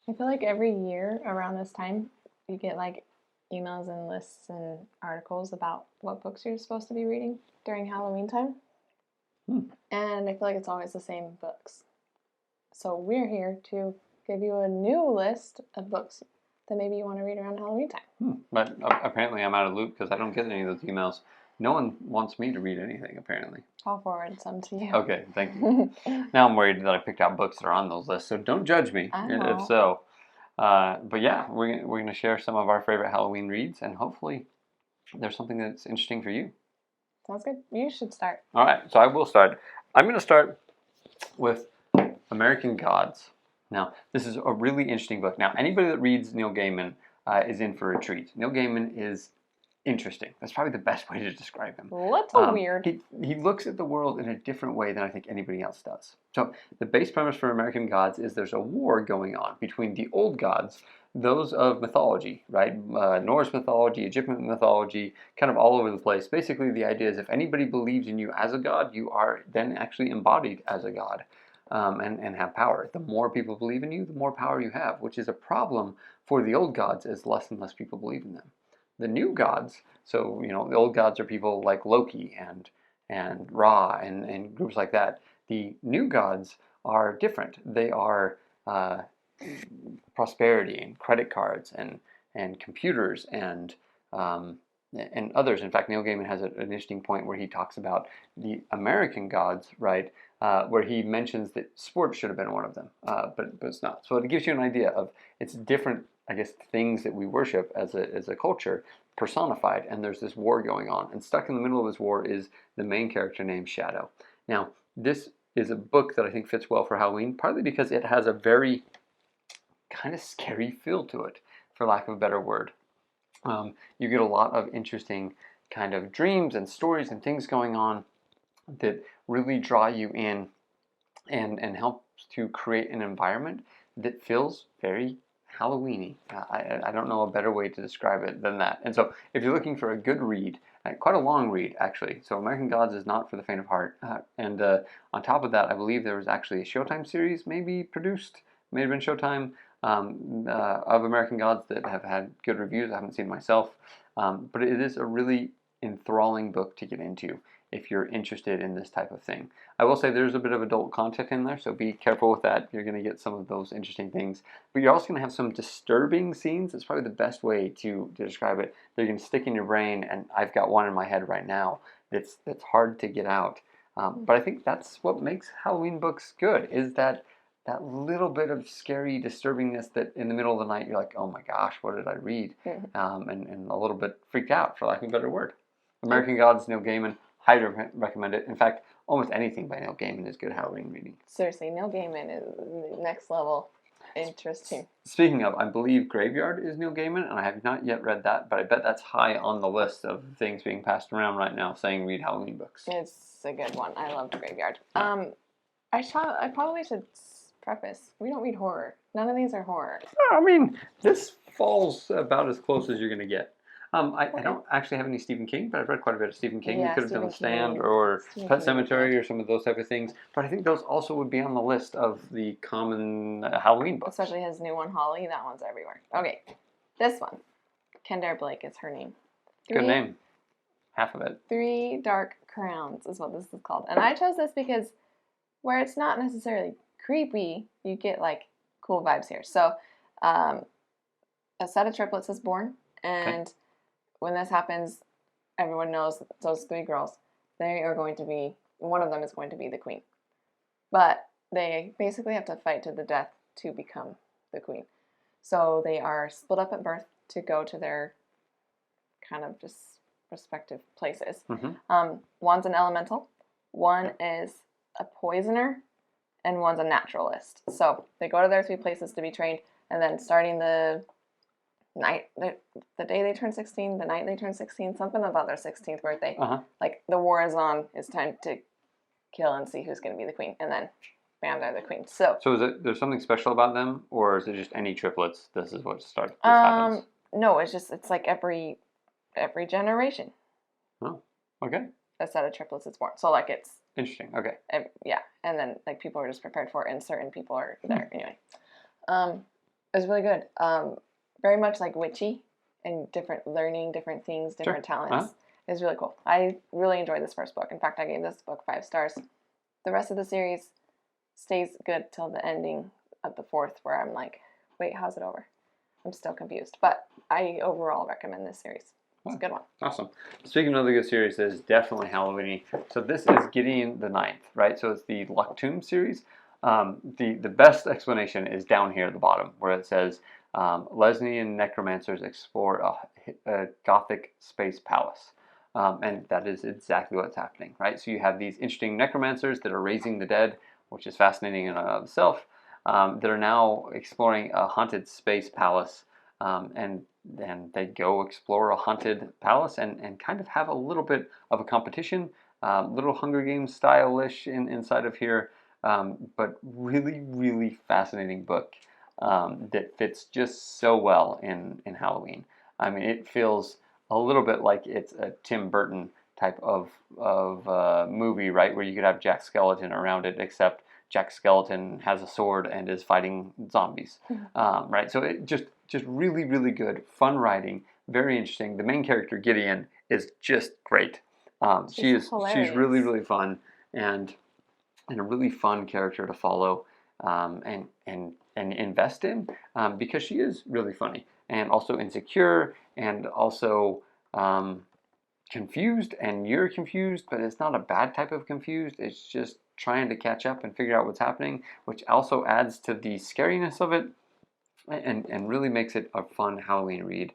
I feel like every year around this time, you get like emails and lists and articles about what books you're supposed to be reading during Halloween time. And I feel like it's always the same books. So we're here to give you a new list of books that maybe you want to read around Halloween time. But apparently I'm out of loop because I don't get any of those emails. No one wants me to read anything, apparently. I'll forward some to you. Okay, thank you. Now I'm worried that I picked out books that are on those lists, so don't judge me if so. But yeah, we're going to share some of our favorite Halloween reads, and hopefully there's something that's interesting for you. Sounds good. You should start. All right, so I will start. I'm going to start with American Gods. Now, this is a really interesting book. Now, anybody that reads Neil Gaiman is in for a treat. Neil Gaiman is interesting. That's probably the best way to describe him. What's weird? He looks at the world in a different way than I think anybody else does. So the base premise for American Gods is there's a war going on between the old gods, those of mythology, right? Norse mythology, Egyptian mythology, kind of all over the place. Basically, the idea is if anybody believes in you as a god, you are then actually embodied as a god. And have power. The more people believe in you, the more power you have, which is a problem for the old gods as less and less people believe in them. The new gods, so the old gods are people like Loki and Ra and groups like that. The new gods are different. They are prosperity and credit cards and computers and others. In fact, Neil Gaiman has an interesting point where he talks about the American gods, right? Where he mentions that sports should have been one of them, but it's not. So it gives you an idea of it's different, I guess, things that we worship as a culture personified, and there's this war going on. And stuck in the middle of this war is the main character named Shadow. Now, this is a book that I think fits well for Halloween, partly because it has a very kind of scary feel to it, for lack of a better word. You get a lot of interesting kind of dreams and stories and things going on that really draw you in and helps to create an environment that feels very Halloween-y. I don't know a better way to describe it than that. And so if you're looking for a good read, quite a long read actually, so American Gods is not for the faint of heart. And on top of that, I believe there was actually a Showtime series maybe produced, may have been Showtime, of American Gods that have had good reviews. I haven't seen it myself, but it is a really enthralling book to get into if you're interested in this type of thing. I will say there's a bit of adult content in there, so be careful with that. You're going to get some of those interesting things, but you're also going to have some disturbing scenes. That's probably the best way to describe it. They're going to stick in your brain, and I've got one in my head right now that's hard to get out. But I think that's what makes Halloween books good, is that little bit of scary disturbingness that in the middle of the night you're like, oh my gosh, what did I read? And a little bit freaked out, for lack of a better word. American Gods, Neil Gaiman, highly recommend it. In fact, almost anything by Neil Gaiman is good Halloween reading. Seriously, Neil Gaiman is next level interesting. Speaking of, I believe Graveyard is Neil Gaiman, and I have not yet read that, but I bet that's high on the list of things being passed around right now saying read Halloween books. It's a good one. I loved Graveyard. I probably should preface, we don't read horror. None of these are horror. I mean, this falls about as close as you're going to get. I don't actually have any Stephen King, but I've read quite a bit of Stephen King. Yeah, We could have done The Stand King, or Pet King Sematary or some of those type of things. But I think those also would be on the list of the common Halloween books. Especially his new one, Holly. That one's everywhere. Okay, this one. Kendare Blake is her name. Good name. Half of it. 3 Dark Crowns is what this is called. And I chose this because where it's not necessarily creepy, you get like cool vibes here. So a set of triplets is born, and when this happens, everyone knows those 3 girls, they are going to be, one of them is going to be the queen. But they basically have to fight to the death to become the queen. So they are split up at birth to go to their kind of just respective places. One's an elemental, one is a poisoner, and one's a naturalist. So they go to their 3 places to be trained, and then starting the day they turn 16, the night they turn 16, something about their 16th birthday, like the war is on, it's time to kill and see who's going to be the queen, and then bam, they're the queen. So is there's something special about them, or is it just any triplets? This is what starts. This happens. No, it's like every generation. Oh, okay. A set of triplets is born. So like it's interesting. Okay. Yeah, and then like people are just prepared for it, and certain people are there anyway. It was really good. Very much like witchy and learning different things, different talents. Uh-huh. It was really cool. I really enjoyed this first book. In fact, I gave this book 5 stars. The rest of the series stays good till the ending of the 4th, where I'm like, wait, how's it over? I'm still confused. But I overall recommend this series. It's a good one. Awesome. Speaking of the good series, that is definitely Halloween-y. So this is Gideon the Ninth, right? So it's the Luctum series. The best explanation is down here at the bottom, where it says, Lesnian necromancers explore a gothic space palace. And that is exactly what's happening, right? So you have these interesting necromancers that are raising the dead, which is fascinating in and of itself, that are now exploring a haunted space palace, and then they go explore a haunted palace and kind of have a little bit of a competition, little Hunger Games style-ish inside of here, but really, really fascinating book that fits just so well in Halloween. I mean, it feels a little bit like it's a Tim Burton type of movie, right, where you could have Jack Skellington around it, except Jack Skellington has a sword and is fighting zombies, right? So it just really, really good, fun writing, very interesting. The main character, Gideon, is just great. She's really, really fun and a really fun character to follow, and invest in, because she is really funny and also insecure and also confused, and you're confused, but it's not a bad type of confused. It's just trying to catch up and figure out what's happening, which also adds to the scariness of it, and really makes it a fun Halloween read.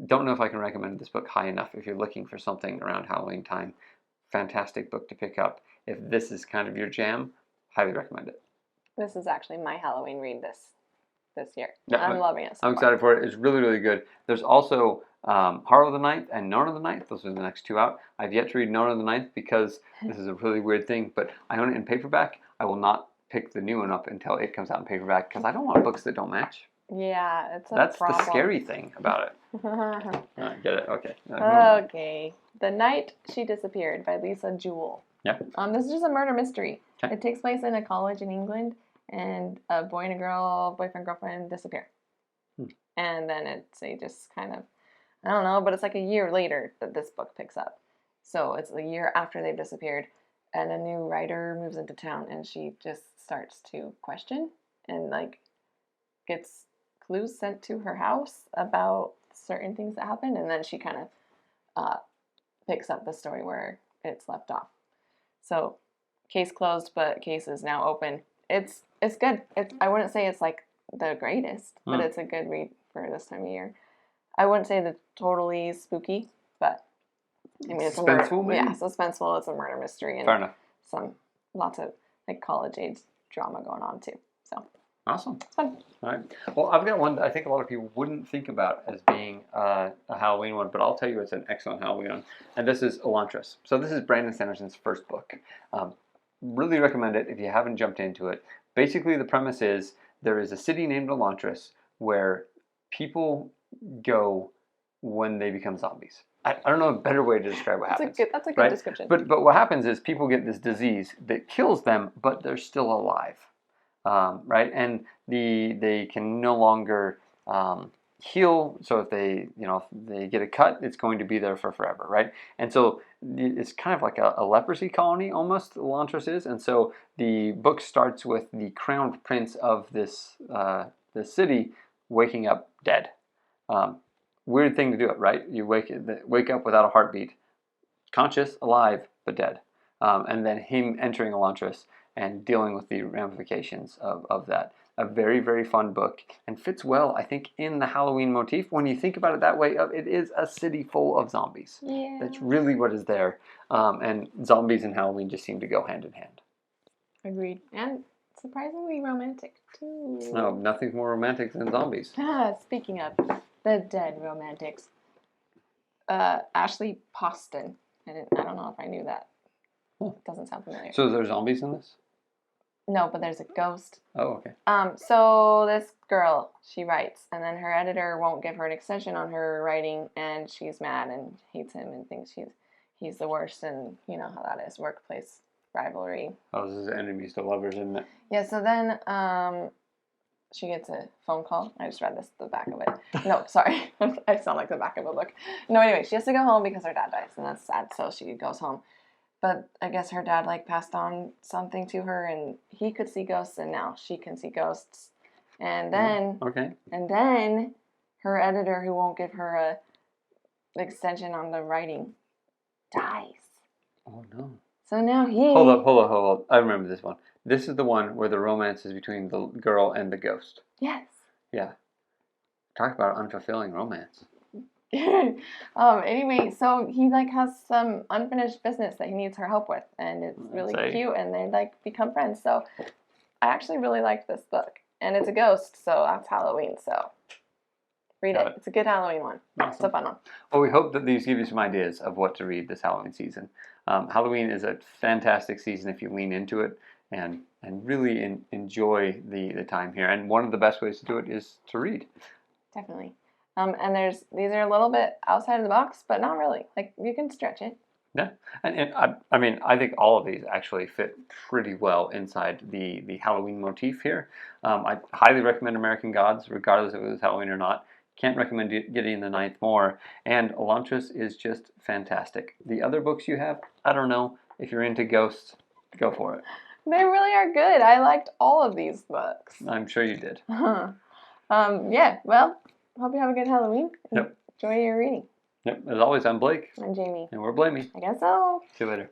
Don't know if I can recommend this book high enough if you're looking for something around Halloween time. Fantastic book to pick up. If this is kind of your jam, highly recommend it. This is actually my Halloween read this year. Yeah, I'm loving it so I'm far. excited for it. It's really, really good. There's also Harrow the Ninth and Nona the Ninth. Those are the next 2 out. I've yet to read Nona the Ninth because this is a really weird thing, but I own it in paperback. I will not pick the new one up until it comes out in paperback because I don't want books that don't match. Yeah, it's a That's problem. the scary thing about it. Get it? Okay. Okay. The Night She Disappeared by Lisa Jewell. Yeah. This is just a murder mystery. Okay. It takes place in a college in England, and a boy and a girl, boyfriend, girlfriend, disappear. And then they just kind of, I don't know, but it's like a year later that this book picks up. So it's a year after they've disappeared, and a new writer moves into town, and she just starts to question and like gets clues sent to her house about certain things that happened, and then she kind of picks up the story where it's left off. So, case closed, but case is now open. It's good. I wouldn't say it's like the greatest, but it's a good read for this time of year. I wouldn't say it's totally spooky, but I mean it's suspenseful, maybe? Yeah, suspenseful. It's a murder mystery and fair enough. Lots of like college age drama going on too. So awesome. It's fun. All right. Well, I've got one that I think a lot of people wouldn't think about as being a Halloween one, but I'll tell you it's an excellent Halloween one. And this is Elantris. So this is Brandon Sanderson's first book. Really recommend it if you haven't jumped into it. Basically, the premise is there is a city named Elantris where people go when they become zombies. I don't know a better way to describe what happens. That's a good description. But what happens is people get this disease that kills them, but they're still alive. Right, and they can no longer heal. So if they get a cut, it's going to be there for forever, right? And so it's kind of like a leprosy colony almost. Elantris is, and so the book starts with the crowned prince of this city waking up dead. Weird thing to do it, right? You wake up without a heartbeat, conscious, alive, but dead, and then him entering Elantris and dealing with the ramifications of that. A very, very fun book, and fits well, I think, in the Halloween motif. When you think about it that way, it is a city full of zombies. Yeah. That's really what is there. And zombies and Halloween just seem to go hand in hand. Agreed. And surprisingly romantic, too. No, nothing's more romantic than zombies. Speaking of the dead romantics, Ashley Poston. I don't know if I knew that. It doesn't sound familiar. So there's zombies in this? No, but there's a ghost. Oh, okay. So this girl, she writes, and then her editor won't give her an extension on her writing, and she's mad and hates him and thinks he's the worst, and you know how that is, workplace rivalry. Oh, this is enemies to lovers, isn't it? Yeah, so then she gets a phone call. I just read the back of it. No, sorry. I sound like the back of a book. No, anyway, she has to go home because her dad dies, and that's sad, so she goes home. But I guess her dad, like, passed on something to her, and he could see ghosts, and now she can see ghosts. And then... Okay. And then her editor, who won't give her a extension on the writing, dies. Oh, no. So now he... Hold up. I remember this one. This is the one where the romance is between the girl and the ghost. Yes. Yeah. Talk about unfulfilling romance. Anyway, so he, like, has some unfinished business that he needs her help with, and it's really cute, and they, like, become friends. So I actually really liked this book, and it's a ghost, so that's Halloween, so read it. It's a good Halloween one. Awesome. It's a fun one. Well, we hope that these give you some ideas of what to read this Halloween season. Halloween is a fantastic season if you lean into it and really enjoy the time here. And one of the best ways to do it is to read. Definitely. And these are a little bit outside of the box, but not really. Like, you can stretch it. Yeah, and I mean, I think all of these actually fit pretty well inside the Halloween motif here. I highly recommend American Gods, regardless if it was Halloween or not. Can't recommend Gideon the Ninth more. And Elantris is just fantastic. The other books you have, I don't know. If you're into ghosts, go for it. They really are good. I liked all of these books. I'm sure you did. Yeah, well, hope you have a good Halloween. Yep. Enjoy your reading. Yep. As always, I'm Blake. I'm Jamie. And we're Blamey. I guess so. See you later.